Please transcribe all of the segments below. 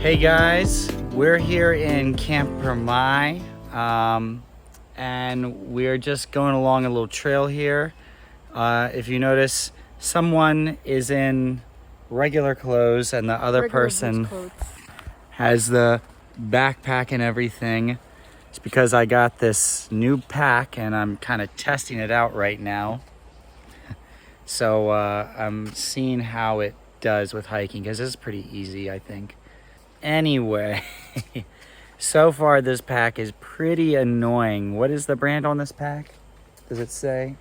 Hey guys, we're here in Camp Damai, and we're just going along a little trail here. If you notice, someone is in regular clothes and the other person has the backpack and everything. It's because I got this new pack and I'm kind of testing it out right now. So I'm seeing how it does with hiking, because it's pretty easy, I think. Anyway, so far this pack is pretty annoying. What is the brand on this pack? Does it say?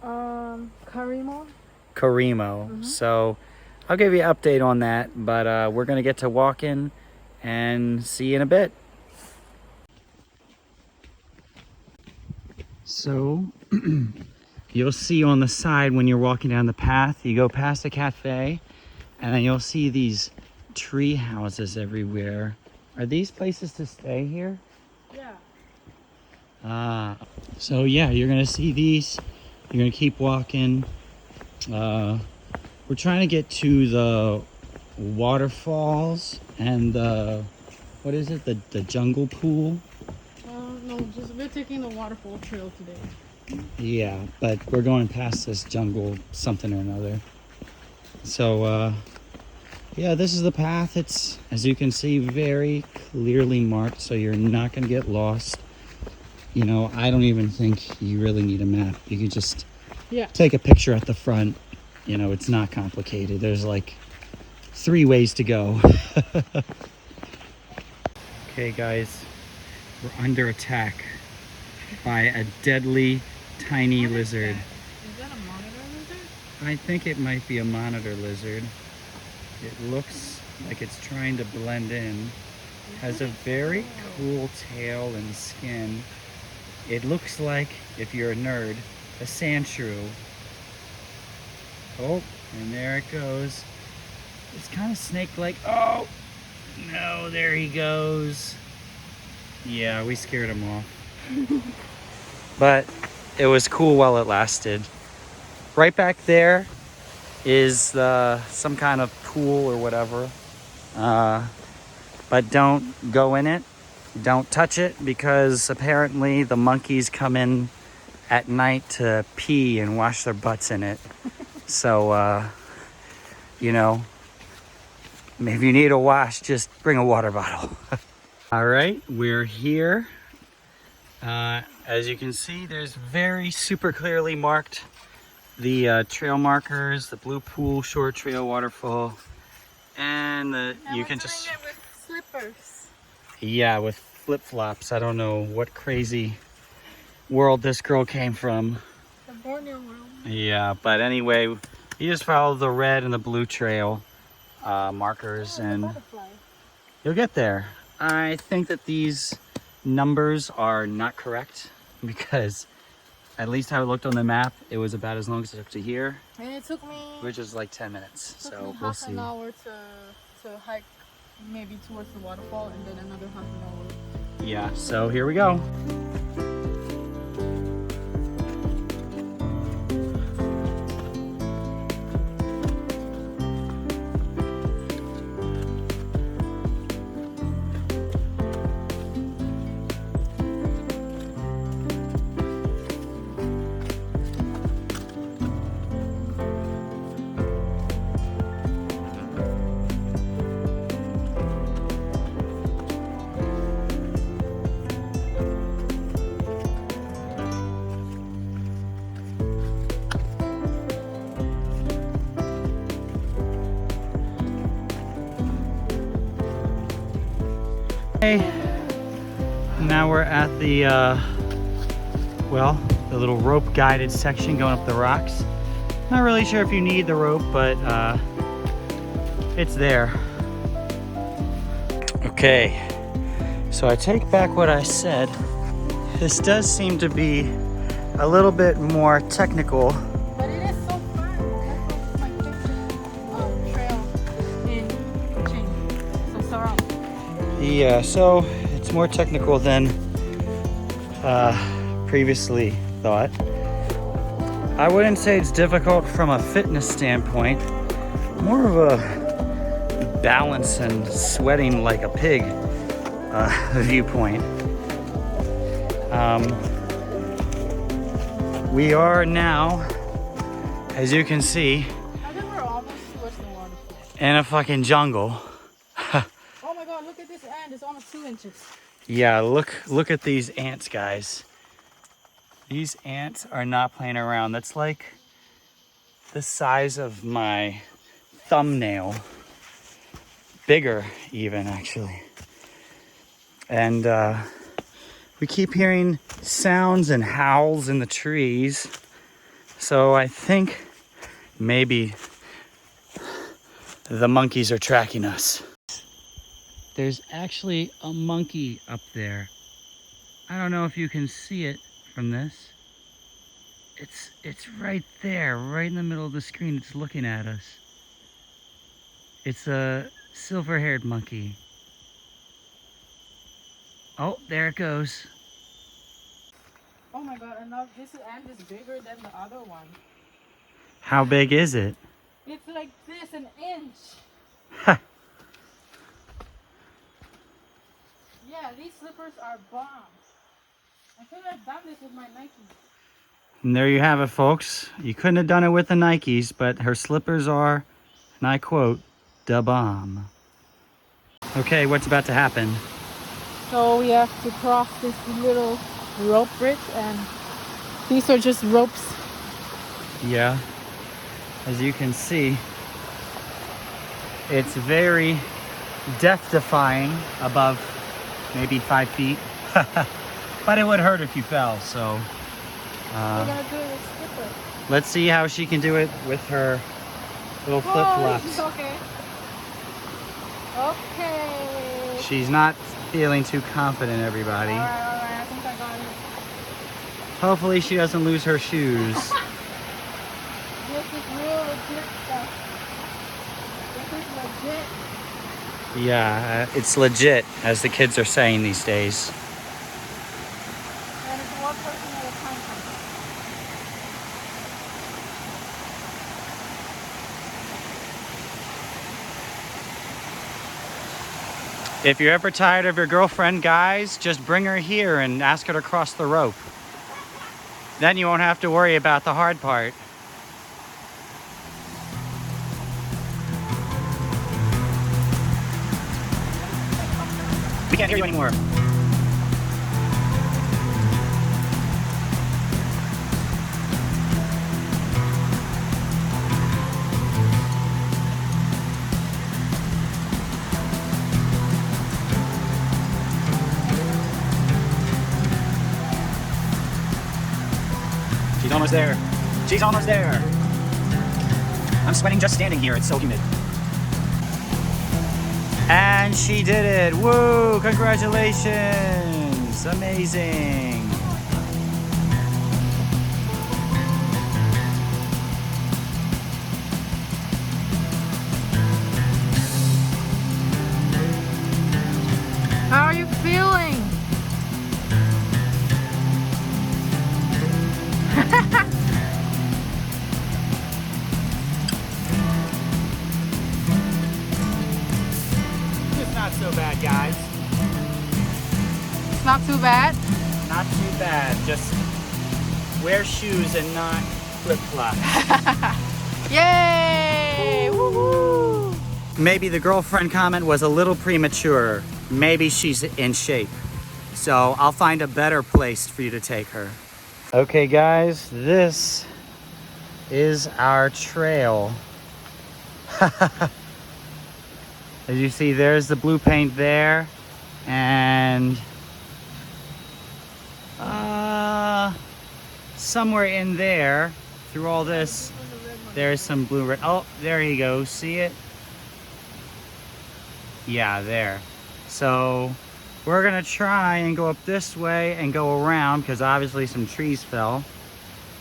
Karimo. Karimo. So I'll give you an update on that, but we're gonna get to walking and see you in a bit. So you'll see on the side when you're walking down the path, you go past a cafe and then you'll see these tree houses everywhere. Are these places to stay here? Yeah. So yeah, you're gonna see these. You're gonna keep walking. We're trying to get to the waterfalls and the, what is it? The jungle pool. No, we're taking the waterfall trail today. Yeah, but we're going past this jungle something or another. So yeah, this is the path. It's, as you can see, very clearly marked, so you're not going to get lost. You know, I don't even think you really need a map. You can just take a picture at the front. You know, it's not complicated. There's like 3 ways to go. Okay, guys, we're under attack by a deadly tiny lizard. Is that a monitor lizard? I think it might be a monitor lizard. It looks like it's trying to blend in. Has a very cool tail and skin. It looks like, if you're a nerd, a sand shrew. Oh, and there it goes. It's kind of snake-like. Oh, no, there he goes. Yeah, we scared him off. But it was cool while it lasted. Right back there is some kind of pool or whatever, but don't go in it, don't touch it, because apparently the monkeys come in at night to pee and wash their butts in it. So you know, if you need a wash, just bring a water bottle. All right, we're here. As you can see, there's very super clearly marked the trail markers, the blue pool, short trail, waterfall, and you can just it with slippers. Yeah, with flip-flops. I don't know what crazy world this girl came from. The Borneo world. Yeah, but anyway, you just follow the red and the blue trail markers and you'll get there. I think that these numbers are not correct, because at least how it looked on the map, it was about as long as it took to here. And it took me, which is like 10 minutes. So we'll half see. an hour to hike maybe towards the waterfall, and then another half an hour. Yeah, so here we go. Now we're at the the little rope guided section going up the rocks. Not really sure if you need the rope, but it's there. Okay, so I take back what I said. This does seem to be a little bit more technical. But it is so fun. That's my favorite trail in kuching. So surround. Yeah, so it's more technical than previously thought. I wouldn't say it's difficult from a fitness standpoint, more of a balance and sweating like a pig viewpoint. We are now, as you can see, I think we're almost towards the waterfall. in a fucking jungle. Oh my god, look at this ant. It's almost 2 inches. Yeah, look at these ants, guys. These ants are not playing around. That's like the size of my thumbnail. Bigger even, actually. And we keep hearing sounds and howls in the trees. So I think maybe the monkeys are tracking us. There's actually a monkey up there. I don't know if you can see it from this. It's right there, right in the middle of the screen. It's looking at us. It's a silver-haired monkey. Oh, there it goes. Oh my god, and now this ant is bigger than the other one. How big is it? It's like this, an inch. Ha! Yeah, these slippers are bomb. I couldn't have done this with my Nike. And there you have it, folks. You couldn't have done it with the Nikes, but her slippers are, and I quote, da bomb. Okay, what's about to happen? So we have to cross this little rope bridge, and these are just ropes. Yeah, as you can see, it's very death-defying above maybe 5 feet. But it would hurt if you fell, so We're gonna do it with slipper. let's see how she can do it with her little flip-flops. Okay. Okay. She's not feeling too confident, everybody. Alright, I think I got it. Hopefully she doesn't lose her shoes. This is real legit stuff. This is legit. Yeah, it's legit, as the kids are saying these days. And it's one person at a time. If you're ever tired of your girlfriend, guys, just bring her here and ask her to cross the rope. Then you won't have to worry about the hard part. We can't hear you anymore. She's almost there. She's almost there. I'm sweating just standing here. It's so humid. And she did it. Woo! Congratulations. Amazing. How are you feeling? It's not so bad, guys. It's not too bad. Not too bad. Just wear shoes and not flip-flops. Yay! Woohoo! Maybe the girlfriend comment was a little premature. Maybe she's in shape. So I'll find a better place for you to take her. Okay, guys, this is our trail. As you see, there's the blue paint there, and somewhere in there, through all this, there's some blue red. Oh, there you go. See it? Yeah, there. So we're gonna try and go up this way and go around, because obviously some trees fell,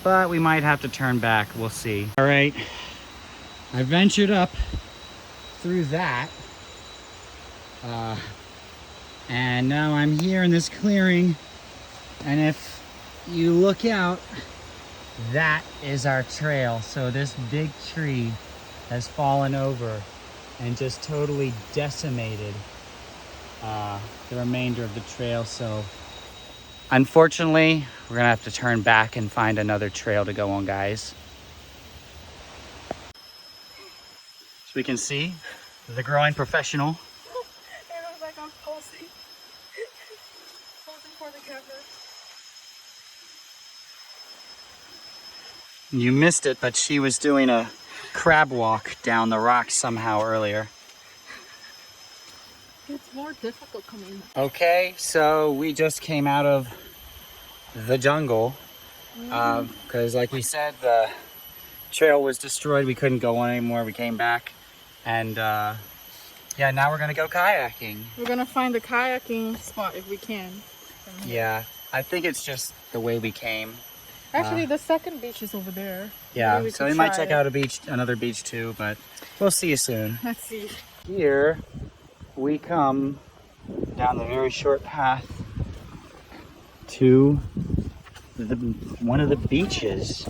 but we might have to turn back. We'll see. All right, I ventured up through that, and now I'm here in this clearing, and if you look out, that is our trail. So this big tree has fallen over, and just totally decimated the remainder of the trail. So unfortunately, we're gonna have to turn back and find another trail to go on, guys. As we can see, the growing professional. It looks like I'm posing. Posing for the camera. You missed it, but she was doing a crab walk down the rocks somehow earlier. It's more difficult coming. Okay, so we just came out of the jungle because like we said, the trail was destroyed. We couldn't go on anymore. We came back and yeah, now we're gonna go kayaking. We're gonna find the kayaking spot if we can. Yeah, I think it's just the way we came. Actually, the second beach is over there. Yeah, Maybe so could we might try check out another beach too, but we'll see you soon. Let's see. Here we come down the very short path to one of the beaches.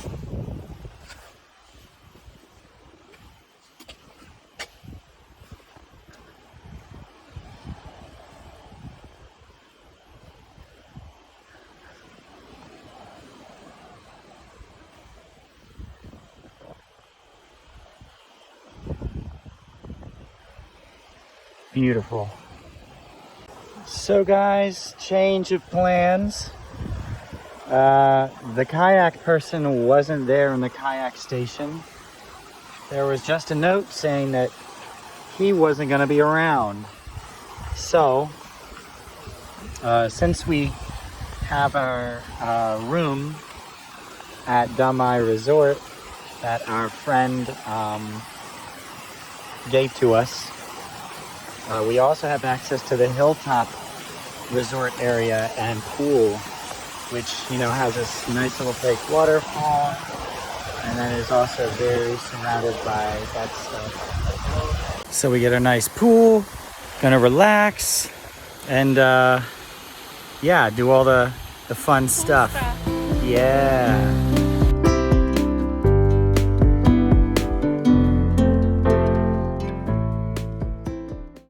Beautiful. So guys, change of plans. The kayak person wasn't there in the kayak station. There was just a note saying that he wasn't going to be around. So, since we have our room at Damai Resort that our friend gave to us, we also have access to the Hilltop Resort area and pool, which, you know, has this nice little fake waterfall, and then is also very surrounded by that stuff. So we get a nice pool, gonna relax, and yeah, do all the fun stuff. Yeah.